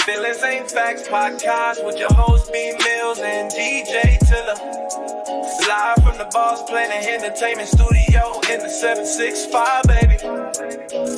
Feelings Ain't Facts podcast with your host B Mills and DJ Tiller. Live from the Boss Planet Entertainment Studio in the 765, baby.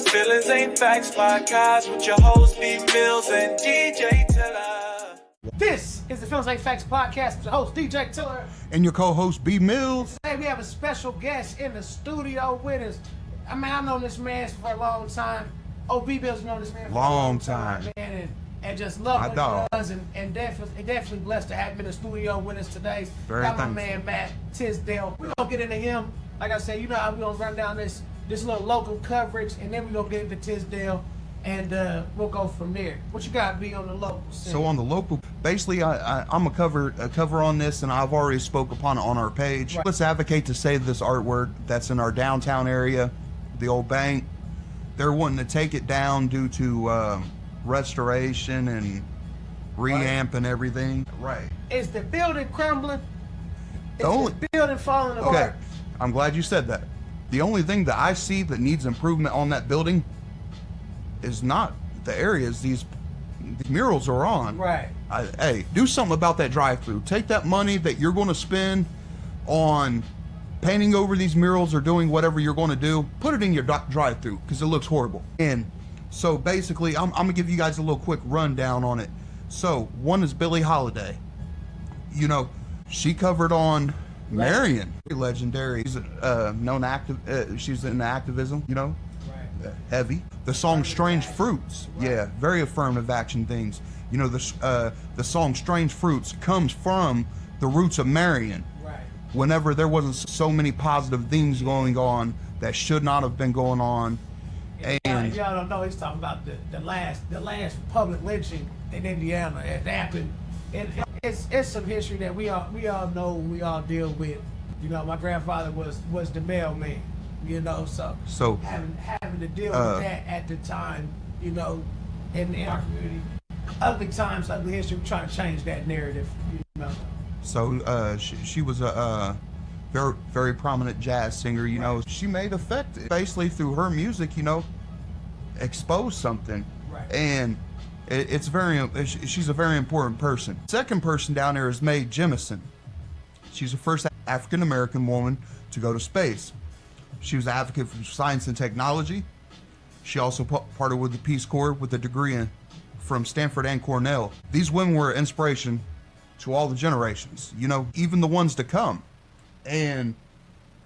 Feelings Ain't Facts podcast with your host B Mills and DJ Tiller. This is the Feelings Ain't Facts podcast with your host DJ Tiller and your co-host B Mills. Today we have a special guest in the studio with us. I mean, I've known this man for a long time. Oh, B Mills known this man for a long time, man, and just love what he does, and definitely blessed to have him in the studio with us today. Got my man Matt Tisdale. We're gonna get into him. Like I said, you know how we're gonna run down this little local coverage, and then we're gonna get into Tisdale, and we'll go from there. What you got, B, on the local scene? So on the local, basically, I'm a cover on this, and I've already spoke upon it on our page. Right. Let's advocate to save this artwork that's in our downtown area, the old bank. They're wanting to take it down due to restoration and reamp and everything. Right. Is the building crumbling? Is the building falling apart? Okay, I'm glad you said that. The only thing that I see that needs improvement on that building is not the areas these murals are on. Right. Hey, do something about that drive-through. Take that money that you're going to spend on painting over these murals or doing whatever you're going to do, put it in your drive-through because it looks horrible. And so basically, I'm going to give you guys a little quick rundown on it. So one is Billie Holiday. You know, she covered on Marion, legendary. She's she's in activism, you know, heavy. The song Strange Fruits, yeah, very affirmative action things. You know, the song Strange Fruits comes from the roots of Marion. Whenever there wasn't so many positive things going on that should not have been going on. And y'all don't know, he's talking about the last public lynching in Indiana. It happened. It's some history that we all know, we all deal with. You know, my grandfather was the mailman. You know, so having to deal with that at the time. You know, in our community, ugly times, ugly history. We're trying to change that narrative. You know. So she was a very, very prominent jazz singer, you know. She made effect basically through her music, you know, expose something. Right. And she's a very important person. Second person down there is Mae Jemison. She's the first African-American woman to go to space. She was an advocate for science and technology. She also parted with the Peace Corps with a degree from Stanford and Cornell. These women were an inspiration to all the generations, you know, even the ones to come. And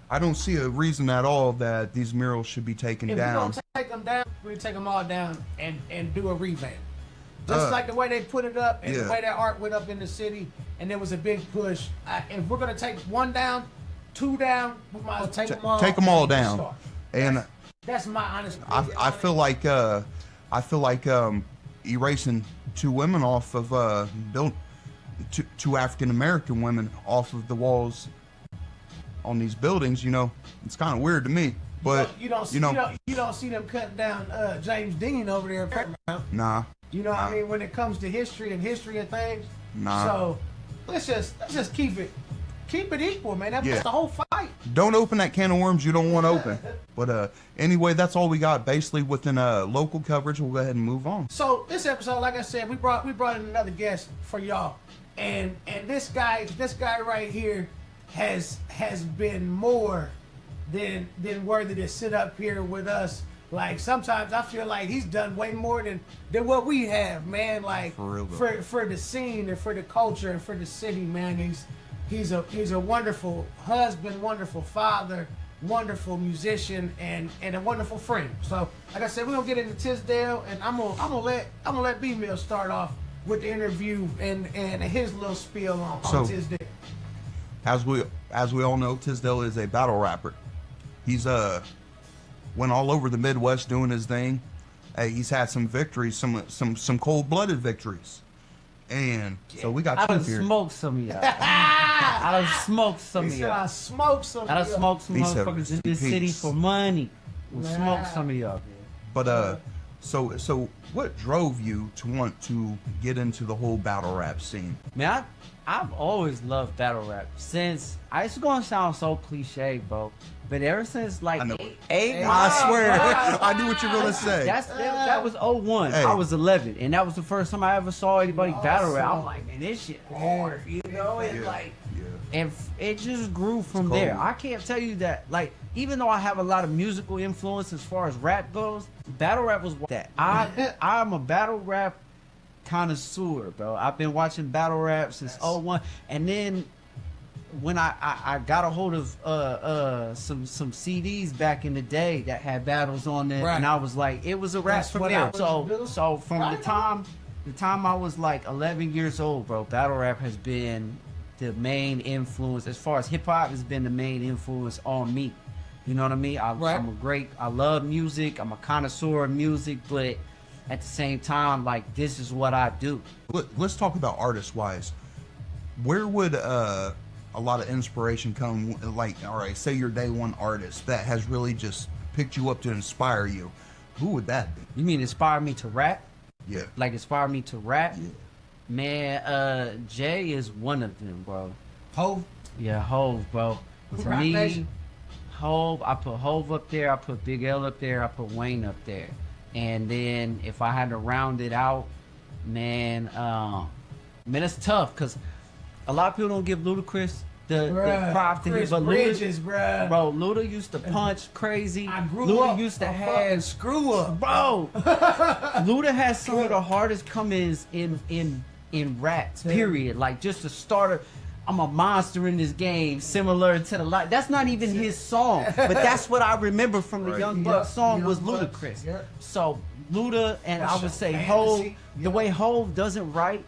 I don't see a reason at all that these murals should be taken down. If we're going to take them down, we're going to take them all down and do a revamp. Just like the way they put it up and the way that art went up in the city, and there was a big push. If we're going to take one down, two down, we might as well take them all. Take them all down. And that's my honest opinion. I feel like erasing two women off of two African American women off of the walls on these buildings, you know, it's kind of weird to me. But you don't see them cutting down James Dean over there in Paramount. Nah. You know what I mean? When it comes to history and things. Nah. So let's just keep it equal, man. That's the whole fight. Don't open that can of worms you don't want to open. But anyway, that's all we got basically within local coverage. We'll go ahead and move on. So this episode, like I said, we brought in another guest for y'all. And this guy right here has been more than worthy to sit up here with us. Like sometimes I feel like he's done way more than what we have, man. Like for the scene and for the culture and for the city, man. He's a wonderful husband, wonderful father, wonderful musician, and a wonderful friend. So like I said, we're gonna get into Tisdale, and I'm gonna let B Mill start off with the interview and his little spiel on Tisdale. As we all know, Tisdale is a battle rapper. He's went all over the Midwest doing his thing. He's had some victories, some cold-blooded victories. And so we got I done here. smoked some of y'all. I done smoked some of y'all. I smoked some motherfuckers in this city for money. We smoked some of y'all. But So what drove you to want to get into the whole battle rap scene? Man, I've always loved battle rap since. It's gonna sound so cliche, bro, but ever since like I know. eight, I swear, I knew what you were gonna say. that was '01. Hey. I was 11, and that was the first time I ever saw anybody battle rap. I'm like, man, this shit hard, you know? It's like, and it just grew from there. I can't tell you that, like, even though I have a lot of musical influence as far as rap goes, battle rap was that. I'm a battle rap connoisseur, bro. I've been watching battle rap since '01, and then when I got a hold of some CDs back in the day that had battles on them, and I was like, it was a rap from there. So from the time I was like 11 years old, bro, battle rap has been the main influence as far as hip hop has been the main influence on me. You know what I mean? I love music. I'm a connoisseur of music, but at the same time, like, this is what I do. Let's talk about artist-wise. Where would a lot of inspiration come? Like, all right, say your day one artist that has really just picked you up to inspire you. Who would that be? You mean inspire me to rap? Yeah. Like, inspire me to rap? Yeah. Man, Jay is one of them, bro. Hov? Yeah, Hov, bro. To Rock me, Nation? Hov, I put Hov up there, I put Big L up there, I put Wayne up there. And then if I had to round it out, man, it's tough because a lot of people don't give Ludacris the prop to him, but Bridges, Luda used to punch crazy. Luda used to have screw up, bro. Luda has some of the hardest come-ins in rap. Period. Like, just a starter. I'm a monster in this game, similar to the light. That's not even his song, but that's what I remember from the Young Bucks song was Ludacris. So Luda, and I would say Hov, the way Hov doesn't write,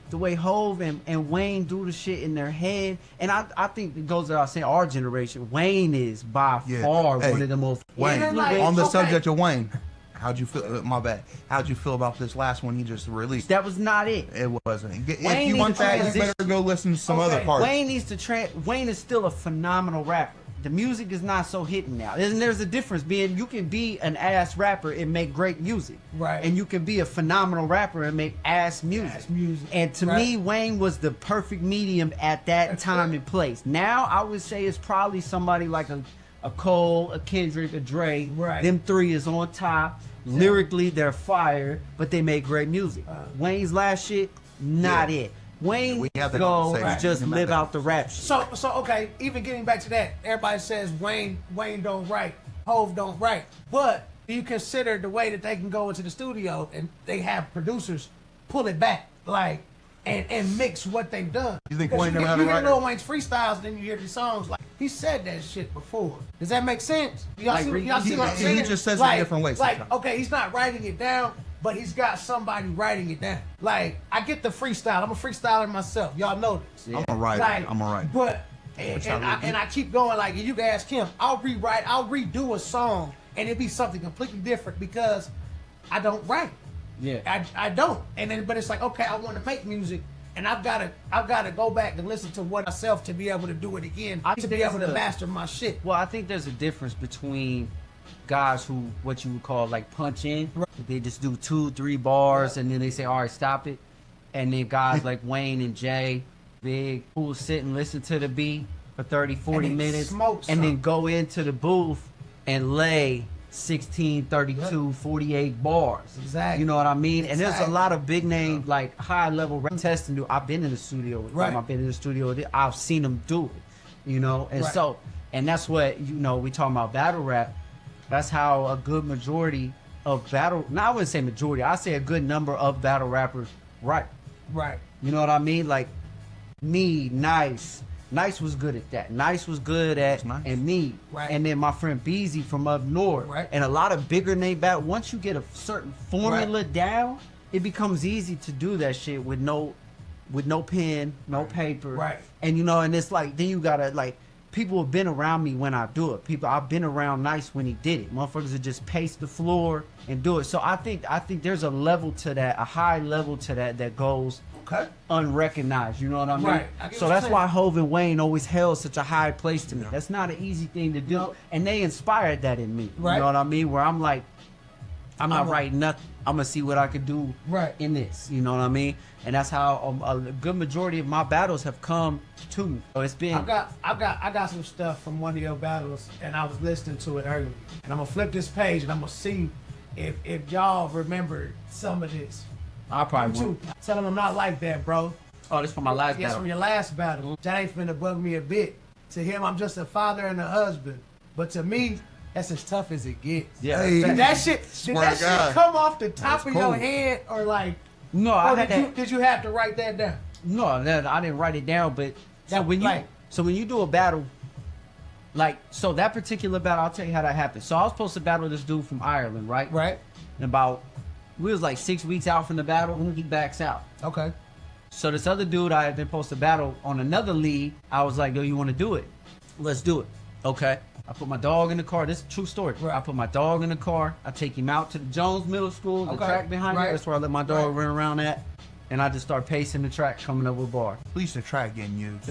the way Hov and Wayne do the shit in their head, and I think it goes without saying, our generation, Wayne is by far one of the most. Wayne, like, on the subject of Wayne, how'd you feel? My bad. How'd you feel about this last one he just released? That was not it. It wasn't. If Wayne you want that, you transition. better go listen to some other parts. Wayne needs to Wayne is still a phenomenal rapper. The music is not so hitting now. And there's a difference being you can be an ass rapper and make great music. Right. And you can be a phenomenal rapper and make ass music. And to me, Wayne was the perfect medium at that time and place. Now, I would say it's probably somebody like a Cole, a Kendrick, a Dre. Right. Them three is on top. Lyrically, they're fire, but they make great music. Wayne's last shit, not it. Wayne go just live out the rap shit. So okay, even getting back to that, everybody says Wayne don't write, Hov don't write. But do you consider the way that they can go into the studio and they have producers pull it back, like, and mix what they've done? You think Wayne never had a You hear writer? Lil Wayne's freestyles, and then you hear the songs, like, he said that shit before. Does that make sense? Y'all see what I'm saying? He just says it different ways Like, sometimes. okay, he's not writing it down, but he's got somebody writing it down. Like, I get the freestyle. I'm a freestyler myself. Y'all know this. I'm a writer. Like, I'm a writer. But and I keep going, like, you can ask him. I'll redo a song, and it'd be something completely different because I don't write. Yeah. I don't. And then, but it's like, okay, I want to make music, and I've gotta go back and listen to what myself to be able to do it again, to be able to master my shit. Well, I think there's a difference between guys who, what you would call, like, punch in. They just do 2-3 bars and then they say, all right, stop it. And then guys like Wayne and Jay, Big, who will sit and listen to the beat for 30, 40 minutes and then go into the booth and lay 16, 32, 48 bars. Exactly. You know what I mean? Exactly. And there's a lot of big name, like, high level rap testing. I've been in the studio with them. I've been in the studio with them. I've seen them do it, you know? And so, and that's what, you know, we talking about battle rap. That's how a good majority of battle, no, I wouldn't say majority, I say a good number of battle rappers write. Right. You know what I mean? Like, me, Nice was good at that. Nice was good at, and me. Right. And then my friend Beezy from up north. Right. And a lot of bigger name battle, once you get a certain formula down, it becomes easy to do that shit with no pen, no paper. Right. And you know, and it's like, then you gotta, like, people have been around me when I do it. I've been around Nice when he did it. Motherfuckers would just pace the floor and do it. So I think there's a level to that, a high level to that goes unrecognized. You know what I mean? Right. So that's why Hov and Wayne always held such a high place to me. That's not an easy thing to do. And they inspired that in me. Right. You know what I mean? Where I'm like, I'm not writing nothing. I'm gonna see what I could do in this. You know what I mean? And that's how a good majority of my battles have come to me. So it's been. I got some stuff from one of your battles, and I was listening to it earlier. And I'm gonna flip this page, and I'm gonna see if y'all remember some of this. I probably will. Tell him I'm not like that, bro. Oh, this from my last Yes, battle. from your last battle. That ain't finna bug me a bit. To him, I'm just a father and a husband. But to me, that's as tough as it gets. Yeah. Hey, Did that shit come off the top of your head, or like? No, did you have to write that down? No, I didn't write it down. But so when you do a battle, like so that particular battle, I'll tell you how that happened. So I was supposed to battle this dude from Ireland, right? Right. And we was like 6 weeks out from the battle, and he backs out. Okay. So this other dude I had been supposed to battle on another league, I was like, yo, you want to do it? Let's do it. Okay. I put my dog in the car. This is a true story. Right. I put my dog in the car. I take him out to the Jones Middle School, the track behind me. That's where I let my dog run around at. And I just start pacing the track, coming up with bar. At least the track getting used.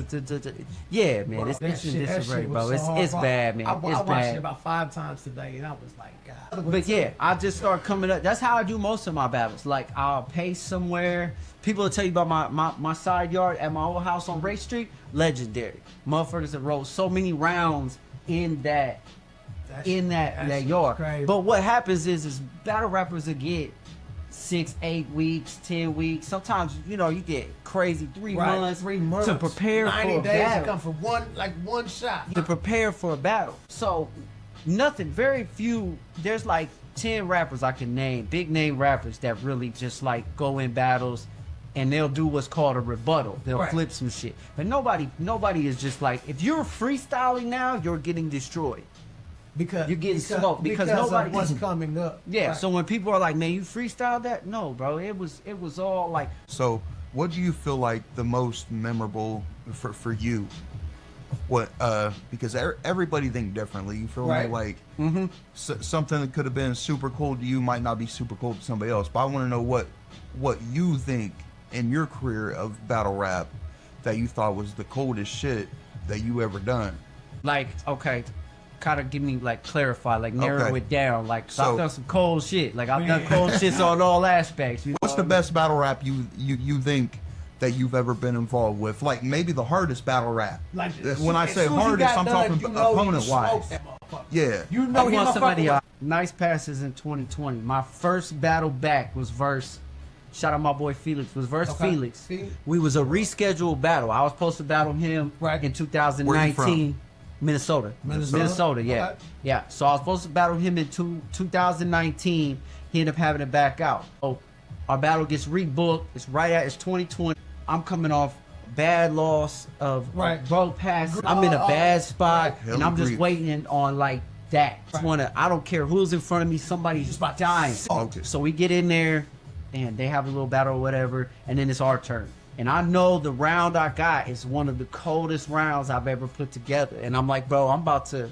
Yeah, man. This shit, bro. It's bad, man. I it's watched bad. it about 5 times today, and I was like, God. But yeah, I just start coming up. That's how I do most of my battles. Like, I'll pace somewhere. People will tell you about my side yard at my old house on Ray Street. Legendary. Motherfuckers have rolled so many rounds in that yard. Crazy. But what happens is battle rappers will get 6, 8 weeks, 10 weeks. Sometimes, you get crazy 3 months to prepare for a 90 days battle. to come for one shot. To prepare for a battle. So very few, there's like 10 rappers I can name, big name rappers that really just like go in battles and they'll do what's called a rebuttal. They'll flip some shit. But nobody is just like, if you're freestyling now, you're getting destroyed. Because you're getting smoked. Because nobody what's coming up. Yeah. Right. So when people are like, man, you freestyled that? No, bro. It was all like. So what do you feel like the most memorable for you? What because everybody think differently. You feel me? Like something that could have been super cool to you might not be super cool to somebody else. But I want to know what you think in your career of battle rap that you thought was the coldest shit that you ever done. Like, okay, kind of give me like clarify, like narrow it down. Like, so I've done some cold shit. Like I've done cold shits on all aspects. What's the best battle rap you think that you've ever been involved with? Like maybe the hardest battle rap. Like when I say hardest, I'm talking opponent wise. Yeah. I want somebody nice passes in 2020. My first battle back was verse. Shout out my boy Felix. Was verse Felix. We was a rescheduled battle. I was supposed to battle him in 2019. Minnesota, yeah. Okay. Yeah. So I was supposed to battle him in 2019. He ended up having to back out. So our battle gets rebooked. It's 2020. I'm coming off bad loss of broke pass. I'm in a bad spot, and I'm just waiting on like that. I don't care who's in front of me. Somebody's just dying. Okay. So we get in there, and they have a little battle or whatever, and then it's our turn. And I know the round I got is one of the coldest rounds I've ever put together. And I'm like, bro, I'm about to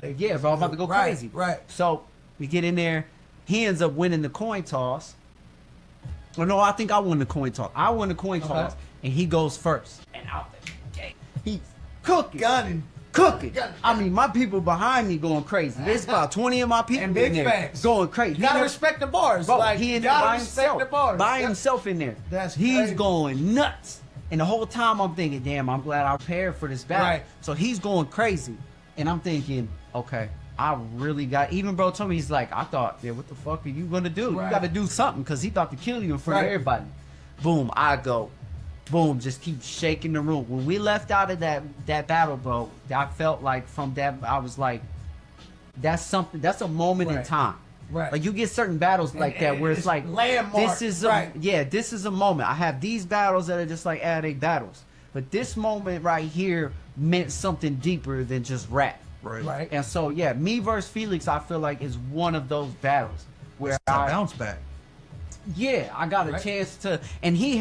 go crazy. Right. So we get in there. He ends up winning the coin toss. Well, no, I think I won the coin toss. I won the coin toss, and he goes first. And out there, he's cooking. Cooking. I mean, my people behind me going crazy. There's about 20 of my people and big in there facts. going crazy. You gotta respect the bars. Bro, like, he in there by himself in there. He's crazy. going nuts. And the whole time I'm thinking, damn, I'm glad I prepared for this battle. Right. So he's going crazy. And I'm thinking, okay, I really got, even bro told me, he's like, I thought, yeah, what the fuck are you gonna do? You gotta do something, because he thought to kill you in front of everybody. Boom, I go. Boom, just keep shaking the room. When we left out of that battle, bro, I felt like from that, I was like, that's something, that's a moment in time. Right. Like you get certain battles like that where it's like, landmark. this is this is a moment. I have these battles that are just like they battles. But this moment right here meant something deeper than just rap. Right. And so, yeah, me versus Felix, I feel like is one of those battles where I bounce back. Yeah, I got a chance to, and he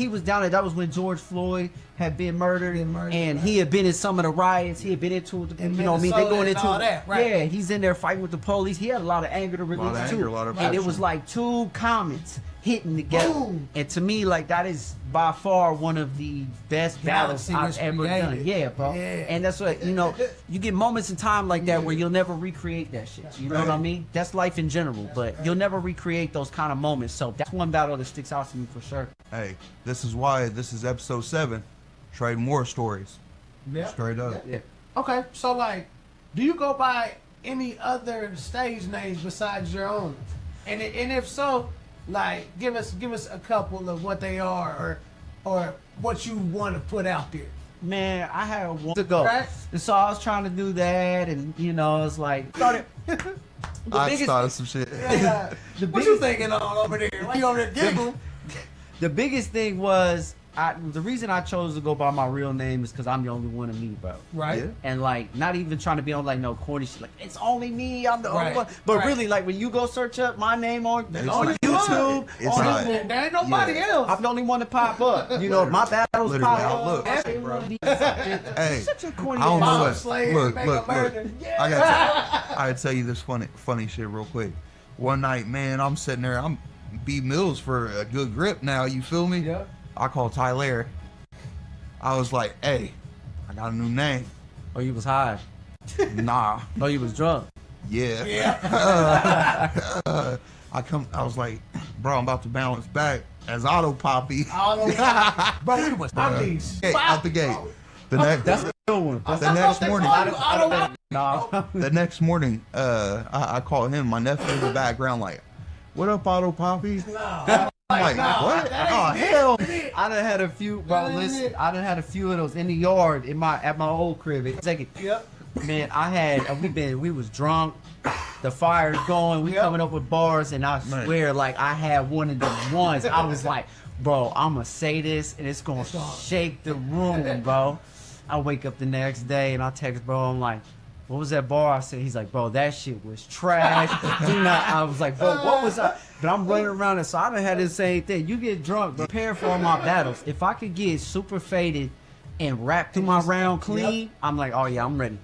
was down there. That was when George Floyd had been murdered, and he had been in some of the riots. He had been into, they going into all that, right? Yeah, he's in there fighting with the police. He had a lot of anger to release too. And it was like 2 comments. hitting together. Boom. And to me, like, that is by far one of the best battles Galaxy I've was ever done. created. Yeah, bro. Yeah. And that's what, you know, you get moments in time like that where you'll never recreate that shit. You know what I mean? That's life in general, but you'll never recreate those kind of moments. So that's one battle that sticks out to me for sure. Hey, this is why this is episode 7. Trade more stories. Yeah. Straight up. Yeah. Okay, so like, do you go by any other stage names besides your own? And if so, like, give us a couple of what they are or what you want to put out there. Man, I had one to go. Right. And so I was trying to do that, and you know, it's like started. I started some shit. Yeah. What you thinking on over there? Why you over there giggling? The biggest thing was the reason I chose to go by my real name is because I'm the only one of me, bro. Right. Yeah. And like, not even trying to be on like no corny shit. Like, it's only me. I'm the only Right. one. But Right. really, like when you go search up my name on It's YouTube, it's on not- Google, There ain't nobody else. I'm the only one to pop up. You know, my battles Literally, pop I'll up. look. Hey, Hey, such a corny I don't know ass- what. Slave, Look, make a look, look. murder. Yeah. I gotta tell you this funny shit real quick. One night, man, I'm sitting there. I'm B Mills for a good grip now. You feel me? Yeah. I call Tyler. I was like, hey, I got a new name. Oh, you was high. Nah. Oh, you was drunk. Yeah. Yeah. I was like, bro, I'm about to bounce back as Auto Poppy. Bro, we was these. Hey, out the gate. The That's next, a good one. the next morning. Nah. The next morning, I called him, my nephew in the background, like, what up, Auto Poppy? I'm like, what? Oh, hell. I done had a few, bro. Listen, I done had a few of those in the yard at my old crib. Second, Yep. man, I had we was drunk. The fire's going. We coming up with bars, and I Man. swear, like I had one of the ones. I was like, bro, I'ma say this, and it's gonna shake the room, bro. I wake up the next day, and I text bro. I'm like, what was that bar I said? He's like, bro, that shit was trash. Do not. I was like, bro, what was I? But I'm running around, and so I done had the same thing. You get drunk, prepare for all my battles. If I could get super faded and rap through my round clean, I'm like, oh yeah, I'm ready.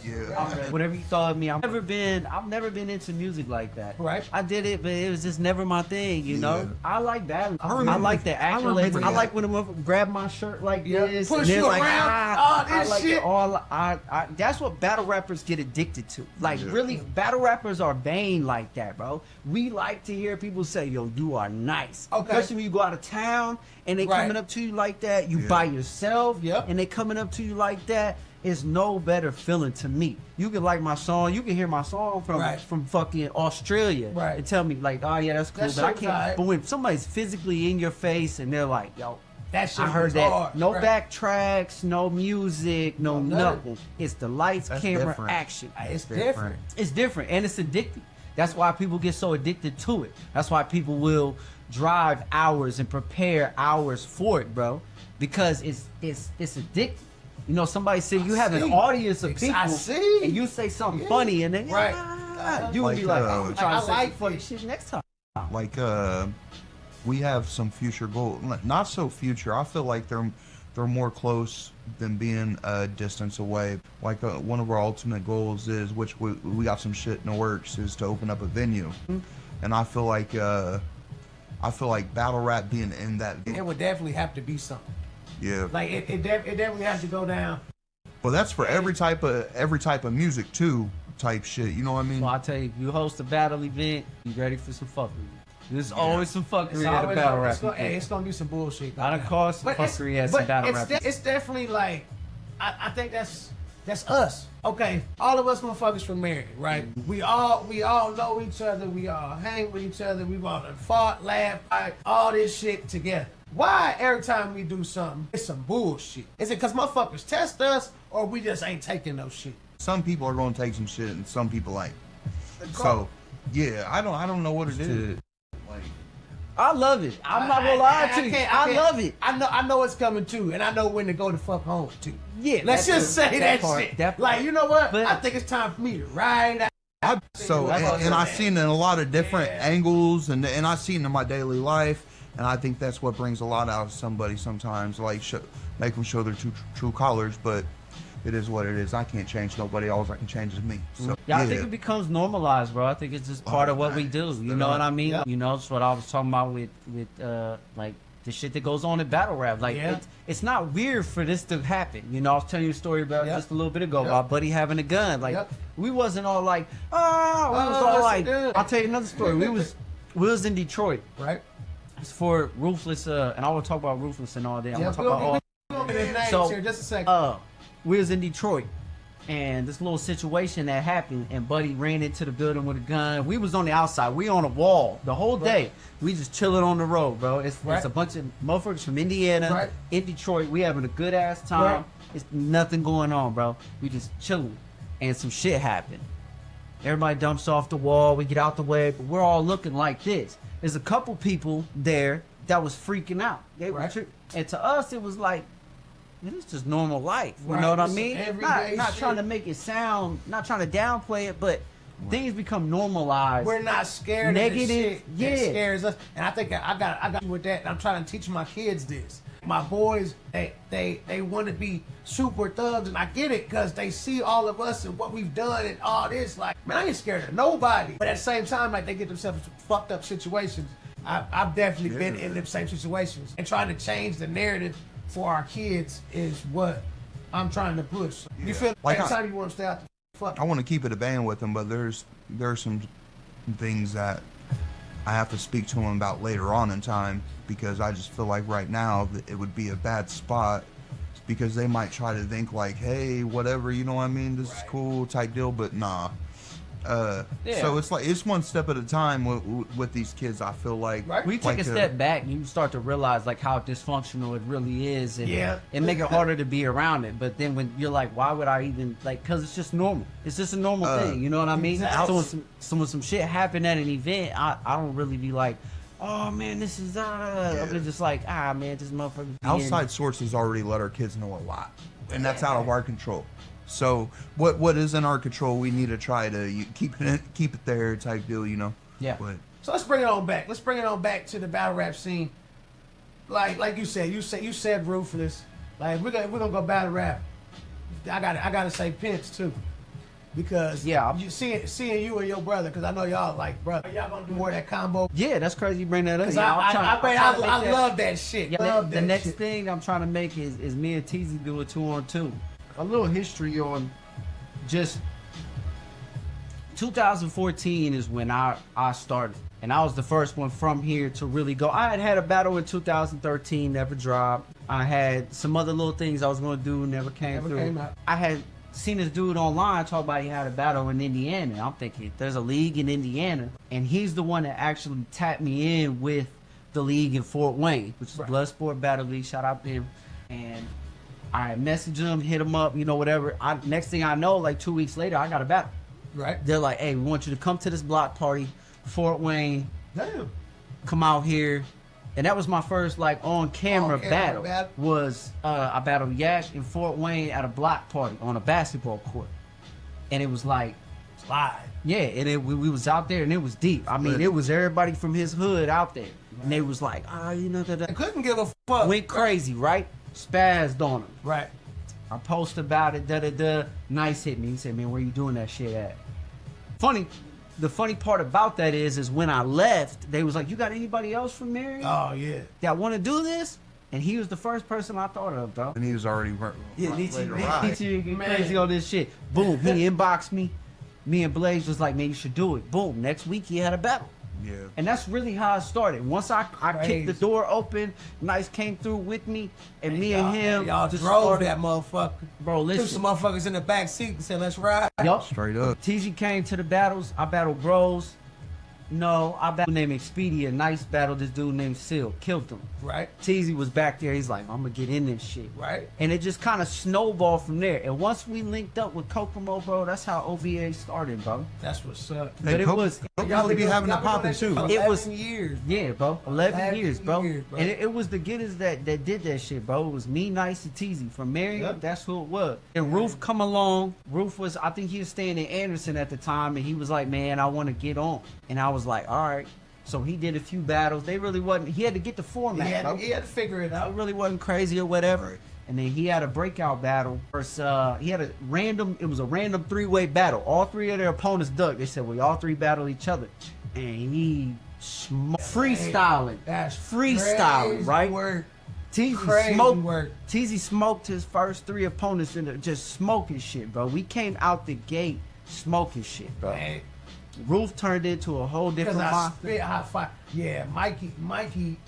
Yeah. Whatever you thought of me, I've never been into music like that. Right. I did it, but it was just never my thing, you know? Yeah. I like battles. I remember- like the I accolades. remember I that. like when a motherfucker grab my shirt like this. Push and they're you like, around. ah, Oh, this I like shit. it all. That's what battle rappers get addicted to. Like, Yeah. really, battle rappers are vain like that, bro. We like to hear people say, yo, you are nice. Okay. Especially when you go out of town and they Right. coming up to you like that. You Yeah. by yourself. Yep. And they coming up to you like that. It's no better feeling to me. You can like my song. You can hear my song Right. from fucking Australia, Right. and tell me like, oh yeah, that's cool. That But I shit was can't. alright. But when somebody's physically in your face and they're like, yo, That shit I heard was that. hard. No Right. backtracks, no music, no No nothing. nothing. It's the lights, That's camera, different. action. It's different. It's different and it's addictive. That's why people get so addicted to it. That's why people will drive hours and prepare hours for it, bro. Because it's addictive. You know, somebody say you have an see. audience of people I see. and you say something funny and then Right. you would be like, Like, I'm trying I to say like some funny it. shit next time. Like, we have some future goals. Not so future. I feel like they're more close than being a distance away. Like, one of our ultimate goals is, which we got some shit in the works, is to open up a venue. And I feel like battle rap being in that. It would definitely have to be something. Yeah. Like it definitely has to go down. Well, that's for every type of music too. Type shit. You know what I mean? So I tell you, if you host a battle event, you ready for some fuckery. There's always some fuckery It's at a always battle it's rap gonna, hey, event. it's gonna be some bullshit. I done caused some fuckery at some battle rappers. It's definitely like I think that's us. Okay, all of us motherfuckers from Marion, right? We all know each other. We all hang with each other. We've all done fought, laughed, fight, all this shit together. Why every time we do something, it's some bullshit? Is it because motherfuckers test us, or we just ain't taking no shit? Some people are going to take some shit, and some people ain't. So, yeah, I don't know what it is. Like, I love it. I'm not gonna lie to you. I can't- love it. I know it's coming too, and I know when to go the fuck home too. Yeah, Let's that just part- say that that, part, shit. that Like, part. you know what? But- I think it's time for me to ride out. and I've seen it in a lot of different angles, and I've seen it in my daily life, and I think that's what brings a lot out of somebody sometimes, like make them show their true colors. But it is what it is. I can't change nobody. All I can change is me. So Yeah, I think it becomes normalized, bro. I think it's just part of what we do. You know what I mean? You know, that's what I was talking about with like the shit that goes on in battle rap. Like, it's not weird for this to happen. You know, I was telling you a story about just a little bit ago about Buddy having a gun. Like, we wasn't all like, we was all like, I'll tell you another story. We was in Detroit. Right. It's for Ruthless, and I will talk about Ruthless and all that. I'm gonna talk about all. So, here, just a second. We was in Detroit, and this little situation that happened, and Buddy ran into the building with a gun. We was on the outside. We on a wall the whole day. We just chilling on the road, bro. It's a bunch of motherfuckers from Indiana in Detroit. We having a good ass time. It's nothing going on, bro. We just chilling, and some shit happened. Everybody dumps off the wall. We get out the way, but we're all looking like this. There's a couple people there that was freaking out. They were and to us, it was like, it's just normal life. You know what I mean? Not trying to make it sound, not trying to downplay it, but things become normalized. We're not scared negative, of the shit that scares us. And I think I got with that. And I'm trying to teach my kids this. My boys, they want to be super thugs, and I get it because they see all of us and what we've done and all this. Like, man, I ain't scared of nobody. But at the same time, like, they get themselves in fucked up situations. I've definitely been in them same situations, and trying to change the narrative for our kids is what I'm trying to push. You feel like every time you want to stay out the fuck. I want to keep it a band with them, but there's some things that I have to speak to them about later on in time, because I just feel like right now that it would be a bad spot, because they might try to think like, hey, whatever, you know what I mean, this is cool type deal, but nah. So it's like, it's one step at a time with these kids. I feel like we take a step back and you start to realize like how dysfunctional it really is, and it make it harder to be around it. But then when you're like, why would I even, like, because it's just normal. It's just a normal thing, you know what I mean? So when some shit happen at an event, I don't really be like, oh man, this is I'm just like, man, this motherfucker. Outside sources already let our kids know a lot, and that's out of our control. So what is in our control, we need to try to keep it there type deal, you know. But, so let's bring it on back. Let's bring it on back to the battle rap scene. Like you said Ruthless. Like we're gonna go battle rap. I gotta say Pence too, because you seeing you and your brother, because I know y'all like brother. Y'all gonna do more of that combo. Yeah, that's crazy you bring that up. I love that shit. Yeah, the next thing I'm trying to make is me and TZ do a 2-on-2. A little history on just 2014 is when I started, and I was the first one from here to really go. I had a battle in 2013, never dropped. I had some other little things I was going to do, never came through. I had seen this dude online talk about he had a battle in Indiana. I'm thinking there's a league in Indiana, and he's the one that actually tapped me in with the league in Fort Wayne, which is Bloodsport Battle League. Shout out to him. And I messaged him, hit him up, you know, whatever. Next thing I know, like 2 weeks later, I got a battle. They're like, hey, we want you to come to this block party, Fort Wayne. Damn. Come out here. And that was my first, like, on-camera battle. Was I battled Yash in Fort Wayne at a block party on a basketball court. And it was like, live. Yeah, and we was out there, and it was deep. I mean, it was everybody from his hood out there. And they was like, you know, I couldn't give a fuck. Went crazy, right? Spazzed on him. Right. I posted about it, Nice hit me. He said, man, where you doing that shit at? The funny part about that is when I left, they was like, you got anybody else from there? Oh, yeah. That want to do this? And he was the first person I thought of, bro. And he was already Nietzsche crazy on this shit. Boom, he inboxed me. Me and Blaze was like, man, you should do it. Boom, next week he had a battle. Yeah. And that's really how it started. Once I kicked the door open, Nice came through with me, and me and him y'all just drove that motherfucker. Bro, listen. Threw some motherfuckers in the back seat and said, let's ride. Yup. Straight up. TG came to the battles. I battled Bros. No, I battled named Expedia. Nice battled this dude named Seal. Killed him. Right. TZ was back there. He's like, I'm going to get in this shit. Right. And it just kind of snowballed from there. And once we linked up with Kokomo, bro, that's how OVA started, bro. That's what's up. But it was... Y'all be having a poppin' too. It was 11 years. Yeah, bro. 11 years, bro. bro. And it was the getters that did that shit, bro. It was me, Nice, and TZ. From Marion, that's who it was. And Roof come along. Roof was... I think he was staying in Anderson at the time. And he was like, man, I want to get on. And I was like, all right. So he did a few battles. They really wasn't... He had to get the format, bro. He had to figure it out. It really wasn't crazy or whatever. and then he had a breakout battle versus he had a random 3-way battle. All 3 of their opponents ducked. They said, well, all 3 battle each other, and he freestyling. That's freestyling, right? Work. Teezy smoked his first 3 opponents and just smoking shit, bro. We came out the gate smoking shit, bro. Man. Roof turned into a whole different monster. Yeah, Mikey.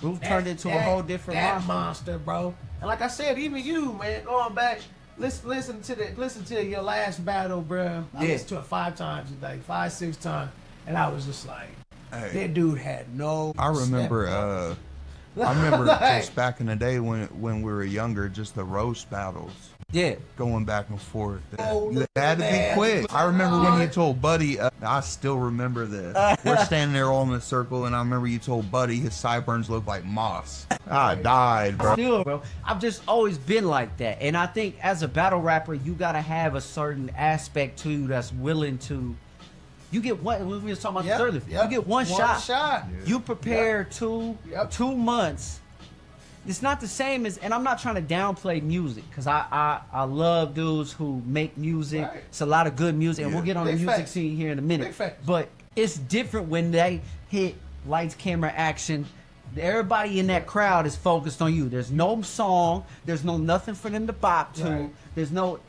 Roof turned into a whole different monster, bro. And like I said, even you, man, going back, listen to your last battle, bro. I listened to it 5 times, like 5, 6 times, and I was just like, that dude had no. I remember. I remember just back in the day when we were younger, just the roast battles. Yeah. Going back and forth. You had to be quick. I remember when you told Buddy, I still remember this. We're standing there all in a circle, and I remember you told Buddy his sideburns looked like moss. I died, bro. Still, bro. I've just always been like that. And I think as a battle rapper, you got to have a certain aspect to you that's willing to. You get one. We were talking about this earlier. You get one shot. Yeah. You prepare 2 months. It's not the same as, and I'm not trying to downplay music, because I love dudes who make music. Right. It's a lot of good music, and we'll get on the music scene here in a minute. But it's different when they hit lights, camera, action. Everybody in that crowd is focused on you. There's no song. There's no nothing for them to bop to. Right. There's no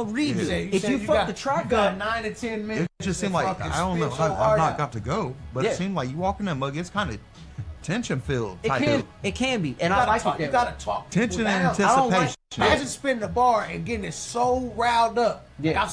reason. If you fuck the track got up, 9 to 10 minutes. It just seemed like, I don't know, I've not got to go, but it seemed like you walk in that mug, it's kind of tension filled. It can be, and I like it. You gotta talk tension and down. anticipation. Imagine spinning the bar and getting it so riled up. Yeah. Like I've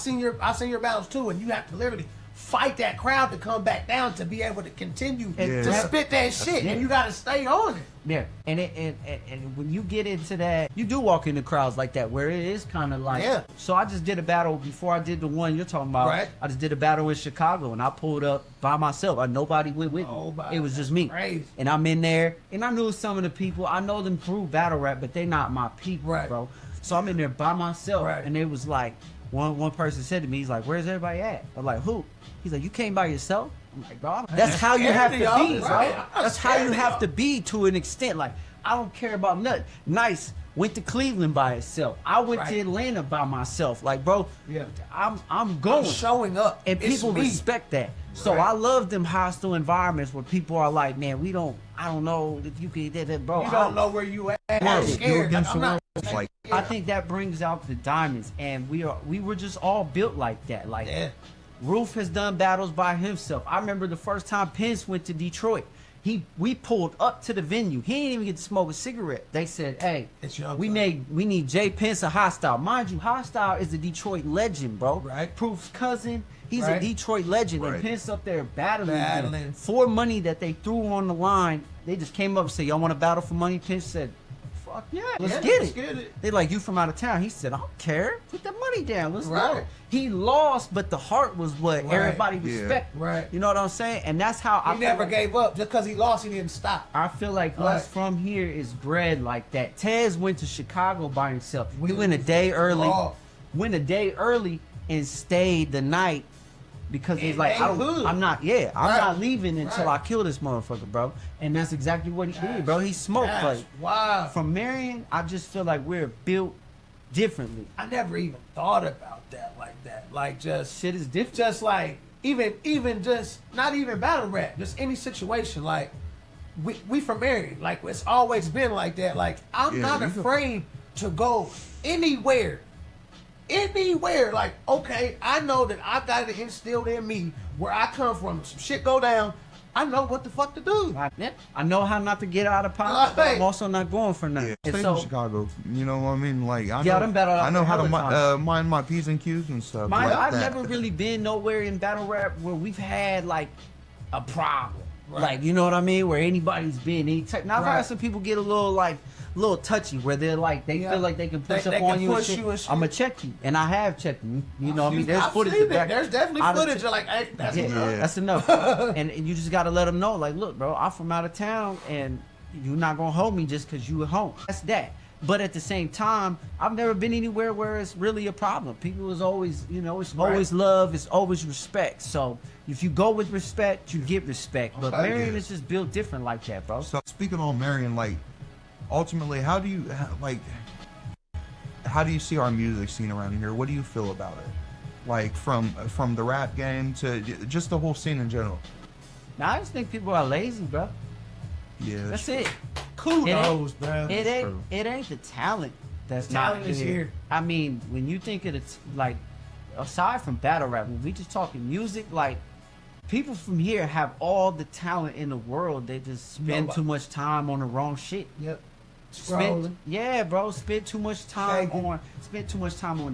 seen your battles too, and you have to literally fight that crowd to come back down to be able to continue to spit that shit, and you gotta stay on it. Yeah, and when you get into that, you do walk into crowds like that where it is kind of like. Yeah. So I just did a battle before I did the one you're talking about. Right. I just did a battle in Chicago, and I pulled up by myself. Nobody went with me. It was just me. Crazy. And I'm in there, and I knew some of the people. I know them through battle rap, but they not my people, bro. So I'm in there by myself, and it was like one person said to me, he's like, "Where's everybody at?" I'm like, "Who?" He's like, "You came by yourself?" I'm like, "Bro, that's how you have to be, bro. That's how you have to be to an extent. Like, I don't care about nothing." Nice went to Cleveland by itself. I went to Atlanta by myself. Like, bro, I'm going. I'm showing up. And people respect that. So I love them hostile environments where people are like, man, I don't know if you can, bro. You don't know where you at. I'm scared. against the world. Like, I think that brings out the diamonds, and we were just all built like that. Like, Roof has done battles by himself. I remember the first time Pence went to Detroit. We pulled up to the venue. He didn't even get to smoke a cigarette. They said, "Hey, we need Jay Pence a Hostile." Mind you, Hostile is a Detroit legend, bro. Right. Proof's cousin. He's a Detroit legend, and Pence up there battling for money that they threw on the line. They just came up and said, "Y'all want to battle for money?" Pence said, "Fuck yeah, let's get it." They like, "You from out of town?" He said, "I don't care. Put that money down. Let's go." He lost, but the heart was what everybody respected. Right. You know what I'm saying? And that's how he never gave up. Just because he lost, he didn't stop. I feel like us from here is bred like that. Tez went to Chicago by himself. He went a day early. And stayed the night because he's like, I'm not leaving until I kill this motherfucker, bro. And that's exactly what he did, bro. He smoked, but from Marion, I just feel like we're built differently. I never even thought about that like that. Like, just shit is different. Just like even just not even battle rap, just any situation. Like, we from Marion. Like, it's always been like that. Like, I'm not afraid to go anywhere. Like, okay, I know that I got it instilled in me where I come from. Some shit go down, I know what the fuck to do. I know how not to get out of pocket, but I'm also not going for nothing. Stay in Chicago, you know what I mean? Like, I know how to mind my P's and Q's and stuff. I've never really been nowhere in battle rap where we've had like a problem. Like, you know what I mean? Where anybody's been any type. Now I've had some people get a little touchy where they're like, they feel like they can push up on you and shit. I'm gonna check you, and I have checked you. You know what I mean? There's footage. There's definitely footage of like, hey, that's enough. That's enough. And you just gotta let them know, like, look, bro, I'm from out of town, and you're not gonna hold me just because you at home. That's that. But at the same time, I've never been anywhere where it's really a problem. People is always, it's always love, it's always respect. So if you go with respect, you get respect. But Marion is just built different like that, bro. So speaking on Marion, like, ultimately, how do you, like, how do you see our music scene around here? What do you feel about it? Like from the rap game to just the whole scene in general. Now I just think people are lazy, bro. Yeah, That's it. Kudos, bro. It ain't the talent that's The talent not is here. I mean, when you think of it, like, aside from battle rap, when we just talking music, like, people from here have all the talent in the world. They just spend too much time on the wrong shit. Yep. Scrolling. Yeah, bro. Spend too much time on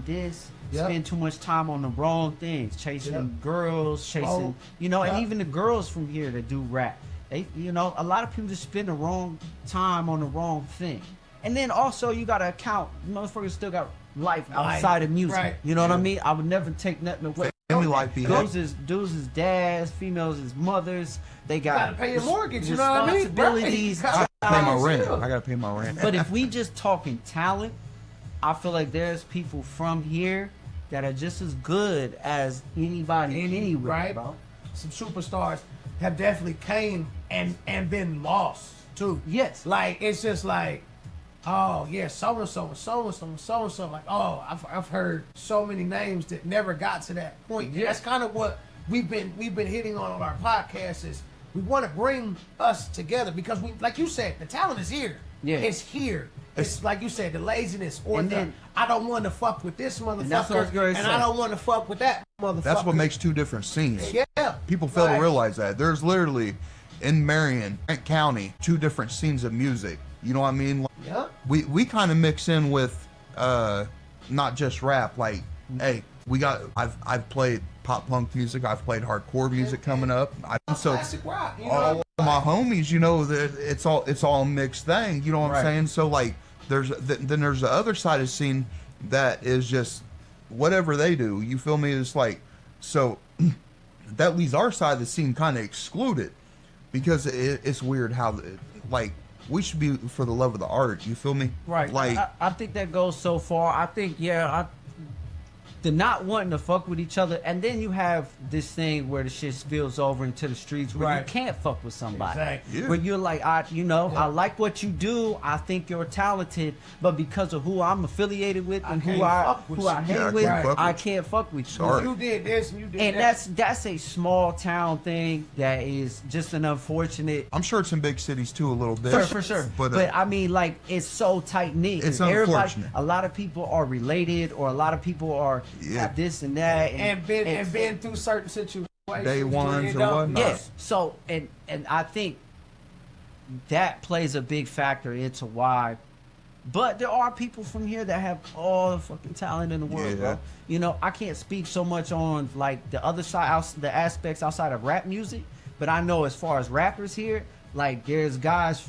this. Yep. Spend too much time on the wrong things, chasing girls, chasing, Yep. and even the girls from here that do rap. They, a lot of people just spend the wrong time on the wrong thing. And then also you gotta account, motherfuckers still got life outside of music. Right. You know what I mean? I would never take nothing away. Family life be Dudes is dads, females is mothers. They got gotta pay your mortgage, you know what I mean? responsibilities. Right. pay my rent. I gotta pay my rent. But if we just talking talent, I feel like there's people from here that are just as good as anybody anywhere, right? bro. Some superstars have definitely came and been lost too. Yes. Like it's just like, oh yeah, so and so and so and so and so and so. Like, oh, I've heard so many names that never got to that point. Yeah. That's kind of what we've been hitting on our podcast is we want to bring us together because we, like you said, the talent is here. Yeah. It's here. It's like you said, the laziness or And the then- I don't want to fuck with this that's what I was motherfucker gonna and say. I don't want to fuck with that motherfucker. That's what makes two different scenes. Yeah. People fail Right. to realize that. There's literally, in Marion County, two different scenes of music. You know what I mean? Yeah. We kind of mix in with not just rap. Like, hey, I've played pop punk music. I've played hardcore music coming up. So Classic rock. You know? all my homies, that it's all a mixed thing. You know what Right. I'm saying? So like, then there's the other side of the scene that is just whatever they do. You feel me? It's like, so that leaves our side of the scene kind of excluded because it's weird how like we should be for the love of the art. You feel me? Right. Like I think that goes so far. I think the not wanting to fuck with each other, and then you have this thing where the shit spills over into the streets where you Right. can't fuck with somebody. Exactly. Yeah. Where you're like, I like what you do. I think you're talented, but because of who I'm affiliated with and who can't I fuck with you. hang Yeah, I with, can't fuck I with can't fuck with you. Sorry. You did this and you did And that. that's a small town thing that is just an unfortunate. I'm sure it's in big cities too a little bit. For sure. But, But I mean, like, it's so tight knit. It's Everybody, unfortunate. a lot of people are related, or a lot of people are Yeah. have this and that, and been through certain situations. Day ones or whatnot. yeah. So and I think that plays a big factor into why. But there are people from here that have all the fucking talent in the world, Yeah. bro. I can't speak so much on like the other side, the aspects outside of rap music, but I know as far as rappers here, like there's guys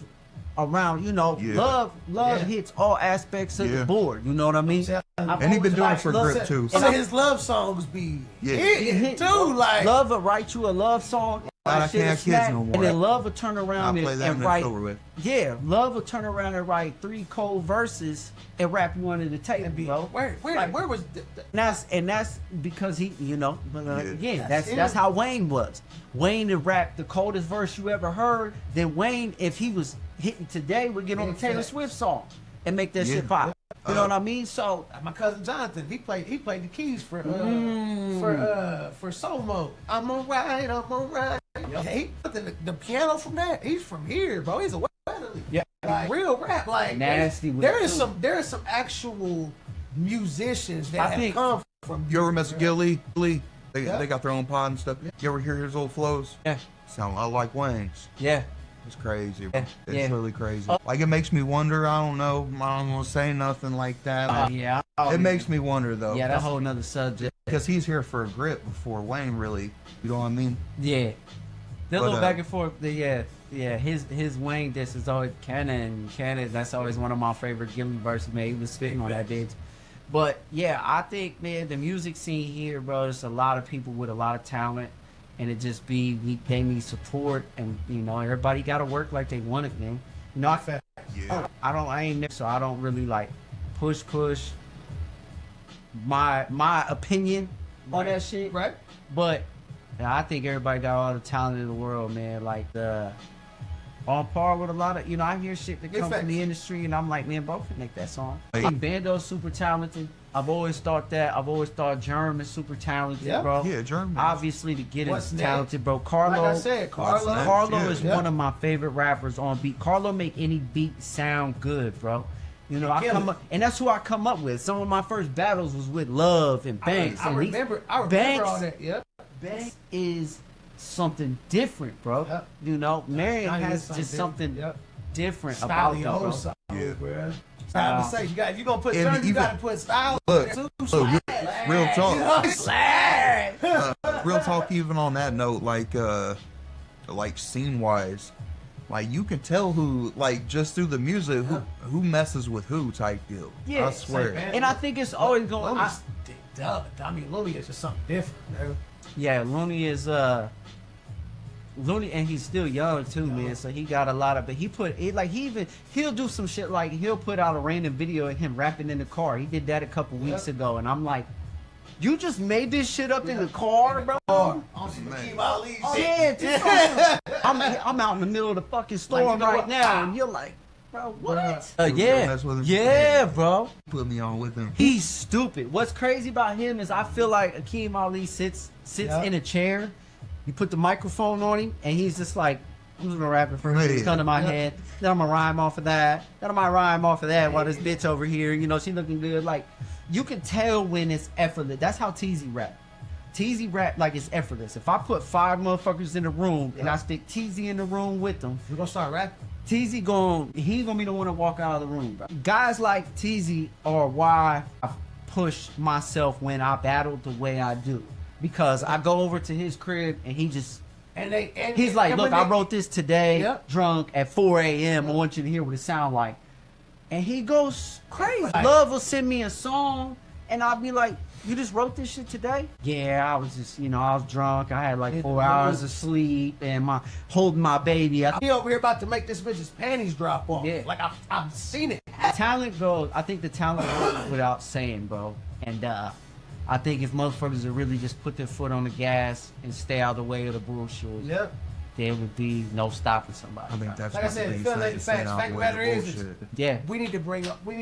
around, Yeah. love hits all aspects of Yeah. the board. You know what I mean? And he been doing it for grip too. Some of his love songs be Yeah. hitting too. Like Love will write you a love song. I that shit can't is have kids smack, no more. And then Love will turn around I'll play that and and write. it's over with. Yeah, Love will turn around and write 3 cold verses and rap you under the table, and be bro. where was And that's because he, but again, That's that's him. how Wayne was. Wayne would rap the coldest verse you ever heard. Then Wayne, if he was hitting today, would get on a Taylor Swift song and make that Yeah. shit pop. You know what I mean? So my cousin Jonathan? He played the keys for Soul Mode. I'm alright. Yeah, he the piano from that. He's from here, bro. He's a Weatherly. Yeah. Like real rap. Like Nasty with There it, is too. there is some actual musicians that I have think- come from. You ever mess with Gilly? They Yeah. got their own pod and stuff. You ever hear his old flows? yeah, Sound a lot like Wayne's. yeah. It's crazy, bro. Yeah, It's yeah. really crazy. Like, it makes me wonder. I don't know. I don't want to say nothing like that. Yeah. It makes me wonder, though. Yeah, that's a whole nother subject. Because he's here for a grip before Wayne really, you know what I mean? Yeah. They'll But, go back and forth. Yeah. His Wayne diss is always Cannon. That's always one of my favorite Gilly verses, man. He was spitting on that bitch. But yeah, I think, man, the music scene here, bro, there's a lot of people with a lot of talent. And it just they need support, and everybody got to work like they want it, man. Yeah. I ain't there, so I don't really like push my opinion on that shit. Right. But I think everybody got all the talent in the world, man. Like on par with a lot of, you know, I hear shit that Big comes from the facts. industry, and I'm like, man, bro can make that song. Hey. Bando's super talented. I've always thought that. I've always thought Germ is super talented, Yeah. bro. Yeah, Germ is. Obviously, the Get What's is next? talented, bro. Carlo. Like I said, Carlo. next? Carlo Yeah. is Yeah. one of my favorite rappers on beat. Carlo make any beat sound good, bro. You know, I kill come it. up, and that's who I come up with. Some of my first battles was with Love and Banks. I and remember Banks, all that. Yep. Banks is something different, bro. Yep. You know, Marion Kanye has is just something Yep. different about Style them, bro. song, Yeah. bro. Style to say, you got, if you gonna put And terms, you even- gotta put style. Look, too. look, real talk. You know, slag. Real talk. Even on that note, like scene wise, like you can tell who, like just through the music, who messes with who type deal. Yeah. I swear. man. And I think it's always going. Looney's dubbed. I mean, Looney is just something different, bro. Yeah, Looney is Looney, and he's still young too, man. So he got a lot of, but he put it like he'll do some shit like he'll put out a random video of him rapping in the car. He did that a couple weeks ago, and I'm like, you just made this shit up in the car, bro. On some Hakeem Ali Oh, shit. yeah, just I'm out in the middle of the fucking storm you know right what? now, and you're like, bro, what? Don't Yeah, mess with him. yeah, bro. Put me on with him. He's stupid. What's crazy about him is I feel like Akeem Ali sits Yeah. in a chair. You put the microphone on him, and he's just like, I'm just gonna rap it first. Right. It's come to my Yeah. head. Then I'm gonna rhyme off of that. Then I'm gonna rhyme off of that while this bitch over here, you know, she looking good. Like, you can tell when it's effortless. That's how TZ rap. TZ rap like it's effortless. If I put 5 motherfuckers in the room and I stick TZ in the room with them, You gonna start rapping? TZ he gonna be the one to walk out of the room, bro. Guys like TZ are why I push myself when I battle the way I do. Because I go over to his crib and he's like, look, I wrote this today, Yep. drunk at 4 a.m. I want you to hear what it sound like. And he goes crazy. Right. Love will send me a song and I'll be like, you just wrote this shit today? Yeah, I was just, I was drunk. I had like 4 hours of sleep and holding my baby. He over here about to make this bitch's panties drop off. Yeah. Like I've seen it. Talent goes, I think the talent goes without saying, bro. And I think if motherfuckers would really just put their foot on the gas and stay out of the way of the bullshit, Yep. there would be no stopping somebody. I think that's Like I what said, they feeling say, the staying facts. out Fact the of way the of matter is, bullshit. Yeah. we need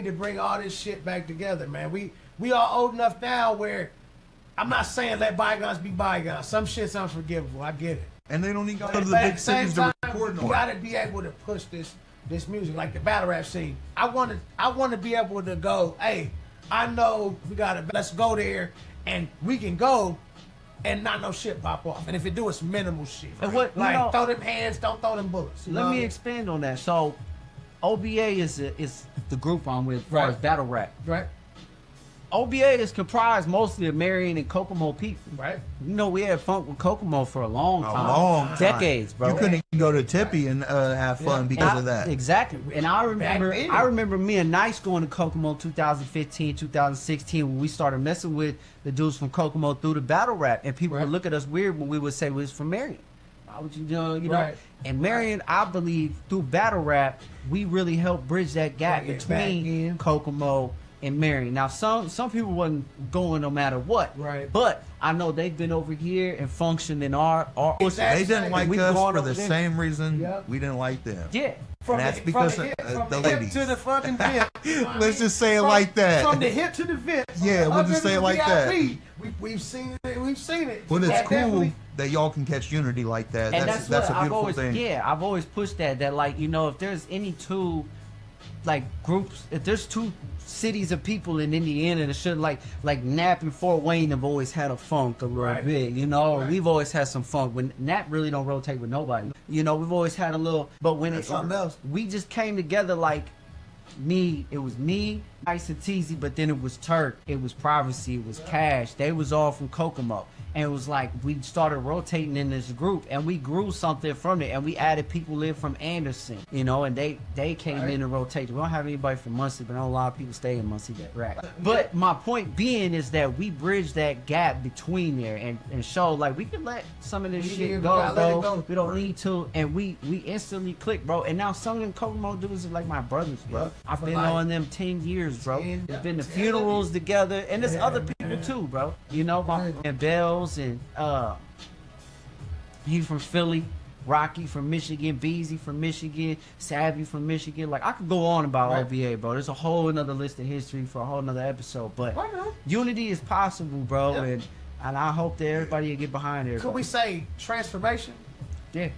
to bring all this shit back together, man. We are old enough now where I'm not saying let bygones be bygones. Some shit's unforgivable. I get it. And they don't even go But to the at big the same cities to time, record you on. gotta be able to push this music, like the battle rap scene. I want to be able to go, hey, I know let's go there, and we can go, and not no shit pop off. And if it do, it's minimal shit. And what- you like know- throw them hands, don't throw them bullets. you Let know? me expand on that. So, OBA is the group I'm with as far Right. as battle rap. Right, OBA is comprised mostly of Marion and Kokomo people. right. You know, we had funk with Kokomo for a long A time. long time. Decades, bro. You couldn't even go to Tippy and have fun Yeah. because And of that. Exactly. And I remember then. I remember me and Nice going to Kokomo 2015, 2016 when we started messing with the dudes from Kokomo through the battle rap. And people Right. would look at us weird when we would say we was from Marion. Why would you know, Right. And Marion, I believe, through battle rap, we really helped bridge that gap Bring it back between in. Kokomo and Marion. Now some people wasn't going no matter what. Right. But I know they've been over here and functioned in our Exactly. They didn't like We've us gone for over the there. same reason Yep. we didn't like them. Yeah. And that's because from of the hip ladies. to the fucking vent. Let's just say it like that. From the hip to the vent. Yeah, we'll Up just into say it the like that. VIP. We've seen it. We've seen it. But it's Yeah, cool definitely. that y'all can catch unity like that. And That's that's a what I've beautiful always, thing. yeah, I've always pushed that like, if there's any two like groups, if there's two cities of people in Indiana that should like Nap and Fort Wayne have always had a funk a little Right. bit, Right. We've always had some funk. When Nap really don't rotate with nobody, we've always had a little, but when That's something else. we just came together like it was me, Ice and Teasy, but then it was Turk, it was Privacy, it was Cash. They was all from Kokomo. And it was like we started rotating in this group and we grew something from it, and we added people in from Anderson, and they came Right. in and rotated. We don't have anybody from Muncie, but I know a lot of people stay in Muncie that rap. But my point being is that we bridged that gap between there and show like we can let some of this We shit can go, let it bro. go. We don't need to, and we instantly clicked, bro. And now some of them Kokomo dudes are like my brothers, bro. Yeah. I've been For life. knowing them 10 years, bro. 10, It's been the 10 funerals together, and there's Yeah, other people too, bro. My Right. and Bells and he's from Philly. Rocky from Michigan, Beezy from Michigan, Savvy from Michigan. Like, I could go on about OVA, bro. There's a whole another list of history for a whole another episode. But unity is possible, bro. And I hope that everybody will get behind it. Could we say transformation? Yeah.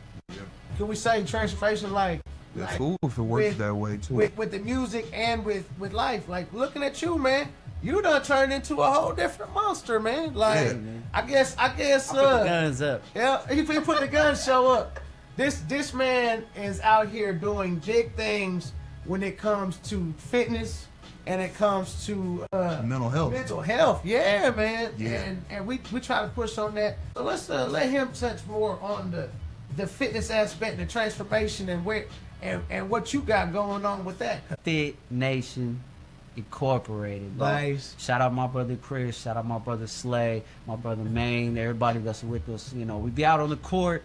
Could we say transformation like... That's cool if it works that way, too. With the music and with life. Like, looking at you, man. You done turned into a whole different monster, man. Like, man. I guess. Put the guns up. Yeah, he put the gun show up. This man is out here doing big things when it comes to fitness and it comes to mental health. Mental health, yeah, man. Yeah. And we try to push on that. So let's let him touch more on the fitness aspect and the transformation and where and what you got going on with that. Fit Nation Incorporated, bro. Nice. Shout out my brother Chris, shout out my brother Slay, my brother Maine, everybody that's with us. You know, we be out on the court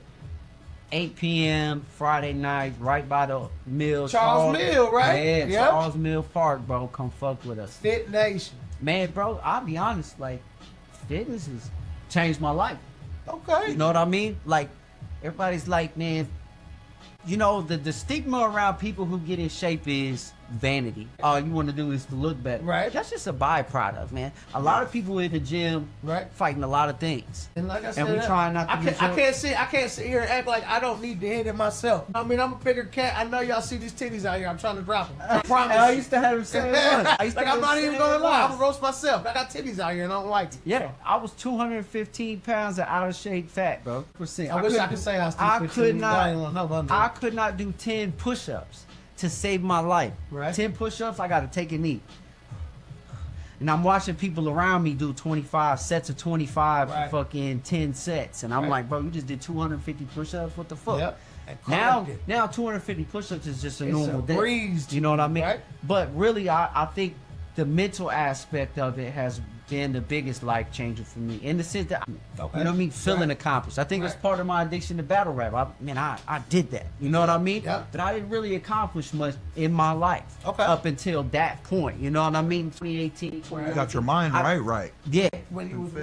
8 p.m. Friday night, right by the mill. Charles Mill, right? Yeah, yep. Charles Mill Park, bro. Come fuck with us. Fit Nation. Man, bro, I'll be honest, like, fitness has changed my life. Okay. You know what I mean? Like, everybody's like, man, you know, the stigma around people who get in shape is vanity. All you want to do is to look better. Right. That's just a byproduct, man. A lot of people in the gym fighting a lot of things. And like I said, and we trying not to I can't sit here and act like I don't need to hit it myself. I mean, I'm a bigger cat. I know y'all see these titties out here. I'm trying to drop them. I promise. I used to have them saying like, I'm not even going to lie. I'm going to roast myself. I got titties out here and I don't like it. Yeah. I was 215 pounds of out of shape fat, bro. I wish I could say I was 215. I could not do 10 push-ups to save my life. Right. 10 push-ups, I gotta take a knee. And I'm watching people around me do 25 sets of 25 for fucking 10 sets. And I'm like, bro, you just did 250 push-ups? What the fuck? Yep. Now 250 push-ups is just a normal day. Breeze. You know what I mean? Right. But really, I think the mental aspect of it has been the biggest life changer for me, in the sense that, you know what I mean, feeling accomplished. I think it's part of my addiction to battle rap. I did that. You know what I mean? Yep. But I didn't really accomplish much in my life up until that point. You know what I mean? 2018, 2019. You got your mind right. Yeah. When you was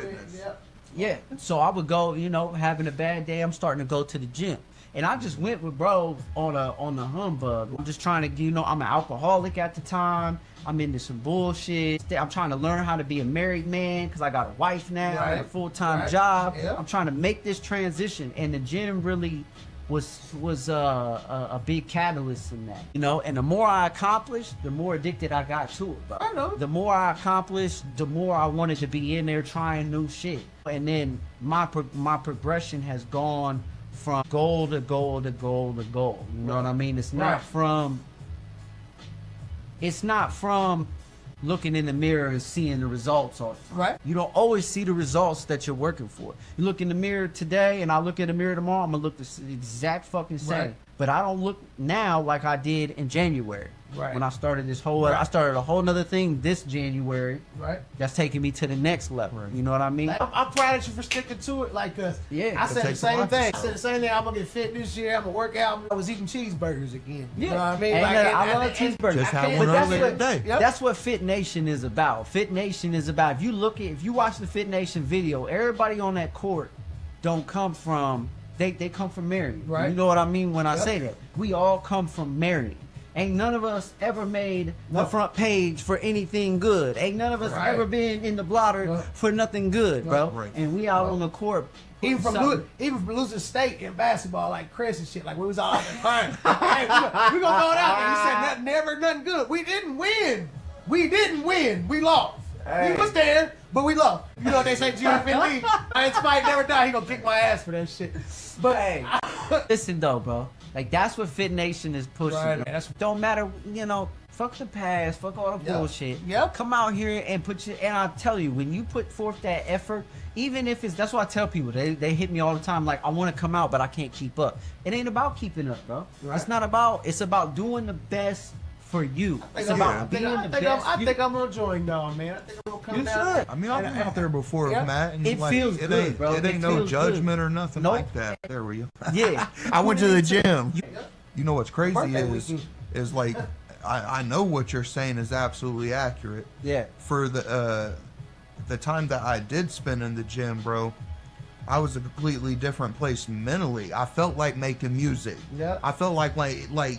Yeah. So I would go, you know, having a bad day, I'm starting to go to the gym. And I just went with bro on the humbug. I'm just trying to, you know, I'm an alcoholic at the time. I'm into some bullshit. I'm trying to learn how to be a married man because I got a wife now and a full-time job. Yeah. I'm trying to make this transition, and the gym really was a big catalyst in that, you know. And the more I accomplished, the more addicted I got to it, bro. I know. The more I accomplished, the more I wanted to be in there trying new shit. And then my progression has gone from goal to goal to goal to goal. You know what I mean? It's not from looking in the mirror and seeing the results on it. Right. You don't always see the results that you're working for. You look in the mirror today and I look in the mirror tomorrow, I'm gonna look the exact fucking same. Right. But I don't look now like I did in January. Right. When I started this whole I started a whole nother thing this January. Right. That's taking me to the next level. Right. You know what I mean? I'm proud of you for sticking to it. Like, yeah. I said the same thing. I said the same thing. I'm gonna get fit this year. I'm gonna work out. I was eating cheeseburgers again. You know what I mean? I love cheeseburgers. Just had one earlier today. That's what Fit Nation is about. Fit Nation is about, if you watch the Fit Nation video, everybody on that court don't come from, they come from marrying. Right. You know what I mean when I say that? We all come from marrying. Ain't none of us ever made the front page for anything good. Ain't none of us ever been in the blotter for nothing good, bro. Right. And we out on the court. Even from losing state in basketball, like Chris and shit, like we was all out there crying. Hey, we gonna throw it out there. He said never nothing good. We didn't win. We lost. Hey. We was there, but we lost. You know what they say, Junior Finley? I ain't spite never die. He gonna kick my ass for that shit. But hey, listen though, bro. Like, that's what Fit Nation is pushing. Right. Don't matter, you know, fuck the past, fuck all the bullshit. Yep. Come out here and and I'll tell you, when you put forth that effort, even if it's, that's what I tell people, they hit me all the time, like, I want to come out, but I can't keep up. It ain't about keeping up, bro. Right. It's about doing the best for you. It's about being the best. I think I'm gonna join down, man. I think I'm gonna come down. I mean, I've been out there before, Matt. And it feels good, bro. It ain't no judgment or nothing like that. There we go. Yeah. I went to the gym. You know what's crazy is like, I know what you're saying is absolutely accurate. Yeah. For the time that I did spend in the gym, bro, I was a completely different place mentally. I felt like making music. Yeah. I felt like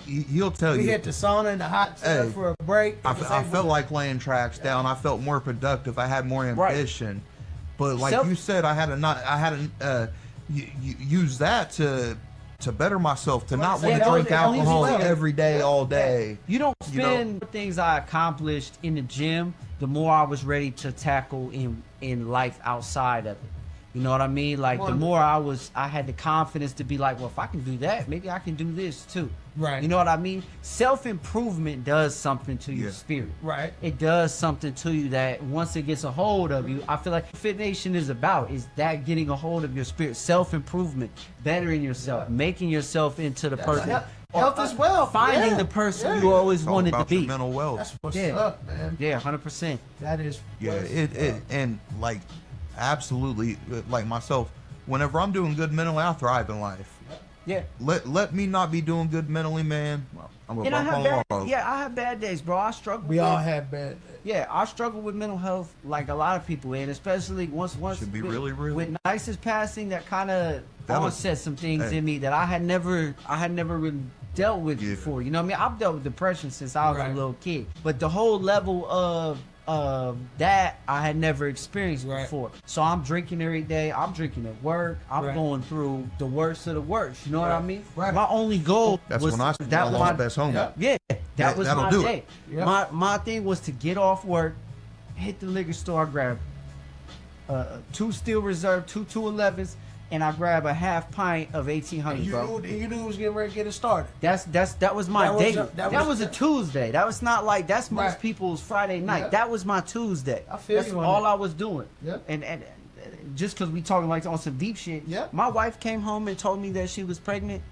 he'll tell We you. hit the sauna and the hot tub for a break. I felt like laying tracks down. I felt more productive. I had more ambition. But like you said, I had to use that to better myself, to not want to drink alcohol every day, all day. You don't spend the things I accomplished in the gym, the more I was ready to tackle in life outside of it. You know what I mean? Like the more I had the confidence to be like, well, if I can do that, maybe I can do this too. Right. You know what I mean? Self-improvement does something to your spirit. Right. It does something to you that once it gets a hold of you, I feel like Fit Nation is about is that getting a hold of your spirit, self-improvement, bettering yourself, making yourself into the person. Health as well. Finding the person you always wanted to be. Your mental wealth. That's what's up, man. Yeah, 100%. That is. And like absolutely, like myself, whenever I'm doing good mentally, I thrive in life. Yeah. Let me not be doing good mentally, man. I'm gonna bump on the wall. Yeah, I have bad days, bro. I struggle. We all have bad days. Yeah, I struggle with mental health like a lot of people, and especially once Should be really real. with Nice's passing, that kind of onset some things in me that I had never really dealt with before. You know what I mean? I've dealt with depression since I was a little kid, but the whole level of that I had never experienced before. So I'm drinking every day. I'm drinking at work. I'm going through the worst of the worst. You know what I mean? My only goal That's was when I lost my best homie. Yeah, that was my day. Yep. My thing was to get off work, hit the liquor store, grab 2 Steel Reserve, 2 211s, and I grab a half pint of 1800, bro. You knew it was getting ready to get it started. That was my day. That was a Tuesday. That was not like that's most people's Friday night. Yeah. That was my Tuesday. I feel that's you on all that. I was doing. Yep. And just because we talking like on some deep shit. Yep. My wife came home and told me that she was pregnant.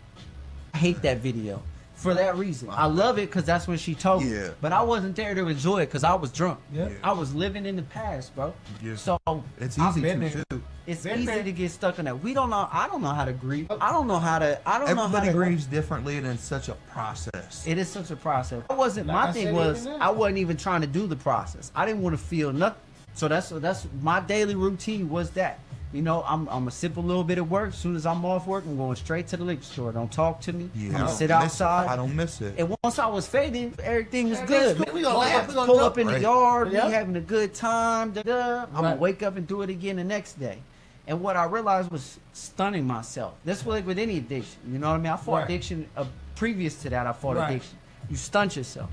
I hate that video. For that reason, I love it because that's when she told me. But I wasn't there to enjoy it because I was drunk. I was living in the past, bro. So it's easy to do. It's easy to get stuck in that. I don't know how to grieve. I don't know how to. Everybody grieves differently, and it's such a process. It is such a process. My thing was I wasn't even trying to do the process. I didn't want to feel nothing. So that's my daily routine was that. You know, I'm gonna sip a little bit of work. As soon as I'm off work, I'm going straight to the liquor store. Don't talk to me. I'm gonna sit outside. I don't miss it. And once I was fading, everything was good. We gonna laugh. We gonna pull up in the yard. Yep. We having a good time. I'm gonna wake up and do it again the next day. And what I realized was stunning myself. That's like with any addiction. You know what I mean? I fought addiction. Previous to that, I fought addiction. You stunt yourself.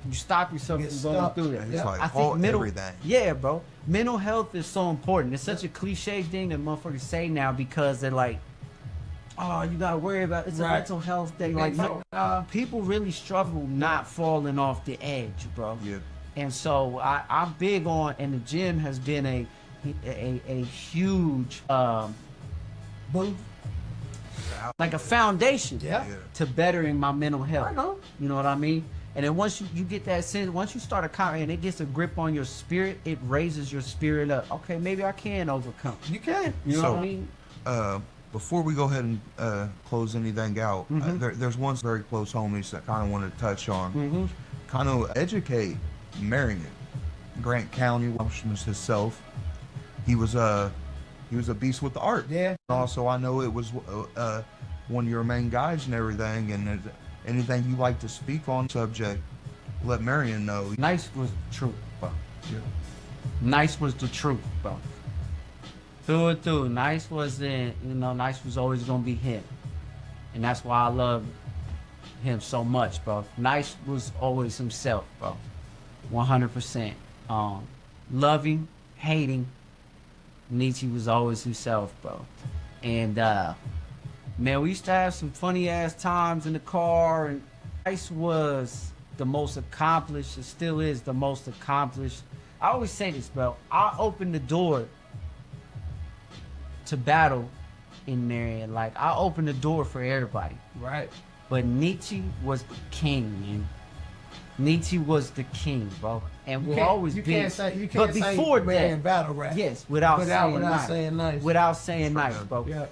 You stop yourself from going through that. It's like I think everything. Yeah, bro. Mental health is so important. It's such a cliche thing that motherfuckers say now because they're like, oh, you gotta worry about it's a mental health thing. Like, no, people really struggle not falling off the edge, bro. Yeah. And so I'm big on, and the gym has been a huge boost, like a foundation to bettering my mental health. I know. You know what I mean? And then once you get that sense, once you start and it gets a grip on your spirit, it raises your spirit up. Okay, maybe I can overcome. You can. You know what I mean? Before we go ahead and close anything out, there's one very close homies that kind of want to touch on, kind of educate Marion, Grant County, Washington himself. He was a beast with the art. Yeah. Also, I know it was one of your main guys and everything, and anything you like to speak on subject, let Marion know. Nice was the truth, bro. Yeah. Nice was the truth, bro. Through and through. Nice wasn't, Nice was always gonna be him. And that's why I love him so much, bro. Nice was always himself, bro. 100%. Loving, hating, Nietzsche was always himself, bro. And man, we used to have some funny ass times in the car, and Nice was the most accomplished, it still is the most accomplished. I always say this, bro. I opened the door to battle in Marion. Like, I opened the door for everybody. Right. But Nietzsche was the king, man. Nietzsche was the king, bro. And we'll always be. You can't say before Marion that, battle rap. yes, without saying nice. Without saying nice, bro. Yeah.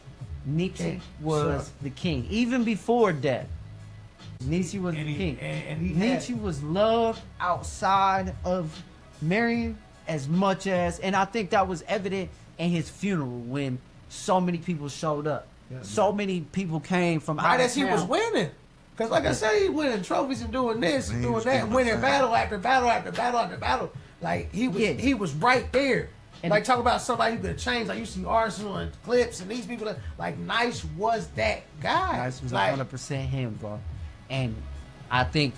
Nietzsche was the king. Even before that, Nietzsche was the king. Nietzsche was loved outside of Marion as much as, and I think that was evident in his funeral when so many people showed up. So many people came from out Right of as he was town. winning. Because like I said, he winning trophies and doing this and doing that, winning battle after battle after battle after battle. Like, he was right there. And like, talk about somebody who could change. Like, you see Arsenal and Clips and these people. Like, Nice was that guy. Nice was like, 100% him, bro. And I think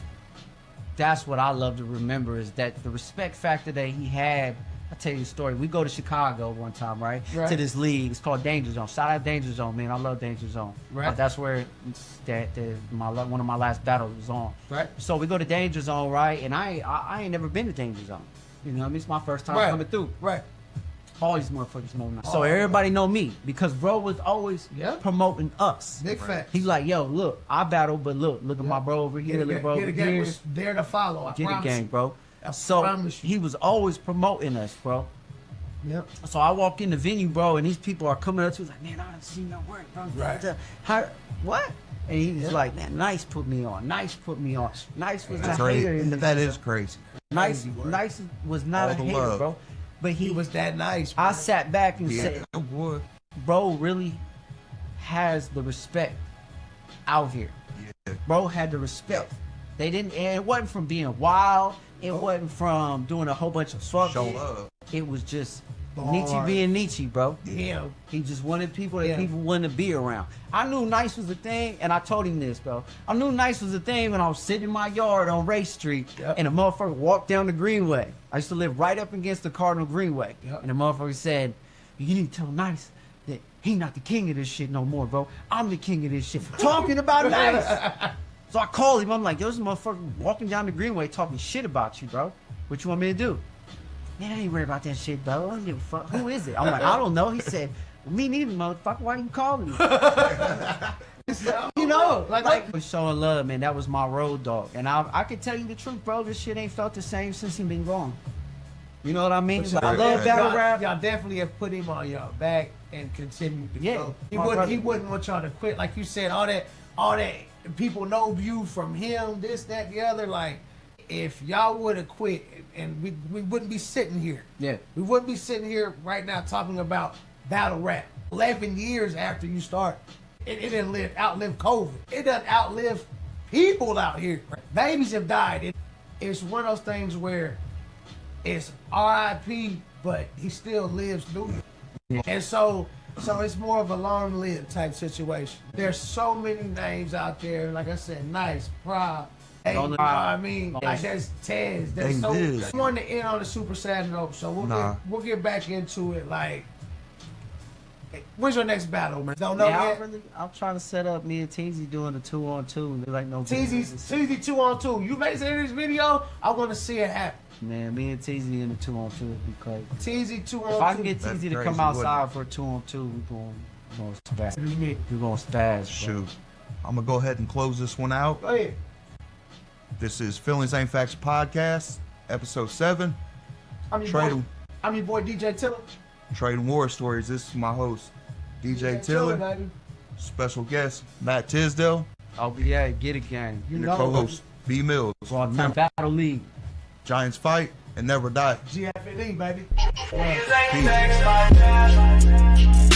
that's what I love to remember is that the respect factor that he had. I'll tell you a story. We go to Chicago one time, right? To this league. It's called Danger Zone. Shout out Danger Zone, man. I love Danger Zone. Right. That's where one of my last battles was on. Right. So we go to Danger Zone, right? And I ain't never been to Danger Zone. You know what I mean? It's my first time coming through. Right. All these motherfuckers know me. So everybody know me because bro was always promoting us. Big fact. He's like, yo, look, I battle, but look at my bro over here. Look, bro, the gang was there to follow. Get the gang, bro. So he was always promoting us, bro. Yep. So I walk in the venue, bro, and these people are coming up to me like, man, I done seen your work, bro. Right. How, what? And he's like, man, Nice put me on. Nice put me on. Nice was a hater. That is crazy. Nice was not a hater, love. bro. But He was that nice. Bro. I sat back and said, bro really has the respect out here. Yeah. Bro had the respect. They didn't, and it wasn't from being wild. It wasn't from doing a whole bunch of fuck shit. It was just Nietzsche being Nietzsche, bro. Yeah. He just wanted people that people wanted to be around. I knew Nice was a thing, and I told him this, bro. I knew Nice was a thing when I was sitting in my yard on Ray Street, and a motherfucker walked down the Greenway. I used to live right up against the Cardinal Greenway. And the motherfucker said, you need to tell Nice that he not the king of this shit no more, bro. I'm the king of this shit. Talking about Nice. So I called him. I'm like, yo, this motherfucker walking down the Greenway talking shit about you, bro. What you want me to do? Man, I ain't worried about that shit, bro. I don't give a fuck. Who is it? I'm like, I don't know. He said, me neither, motherfucker. Why you calling me? You know, like showing love, man. That was my road dog. And I can tell you the truth, bro. This shit ain't felt the same since he been gone. You know what I mean? Like, I love battle rap. Y'all definitely have put him on y'all back and continued to go. He wouldn't want y'all to quit. Like you said, all that people know you from him, this, that, the other. Like, if y'all would have quit, and we wouldn't be sitting here. Yeah. We wouldn't be sitting here right now talking about battle rap. 11 years after you start, it didn't outlive COVID. It doesn't outlive people out here. Babies have died. It's one of those things where it's R.I.P., but he still lives through you. And so it's more of a long-lived type situation. There's so many names out there. Like I said, Nice, Proud. Hey, you know what I mean? Like, there's Tez. There's so I wanted to end on a super sad note, so we'll get back into it. Like, when's your next battle, man? Don't know yet? I'm trying to set up me and Teezy doing a 2-on-2. They're like, no. Teezy 2-on-2. You make this video, I want to see it happen. Man, me and Teezy in the 2-on-2 would be crazy. Teezy 2-on-2. If I can get Teezy to come outside for a 2-on-2, we're going to spaz. We're going to spaz. Shoot. I'm going to go ahead and close this one out. Go ahead. This is Feelings Ain't Facts Podcast, episode 7. I'm your boy DJ Tiller. Trading War Stories. This is my host, DJ Tiller. Baby. Special guest, Matt Tisdale. yeah, get it, gang. And your co-host, B Mills. Battle League. Giants fight and never die. GFNE, baby. Feelings ain't facts like that.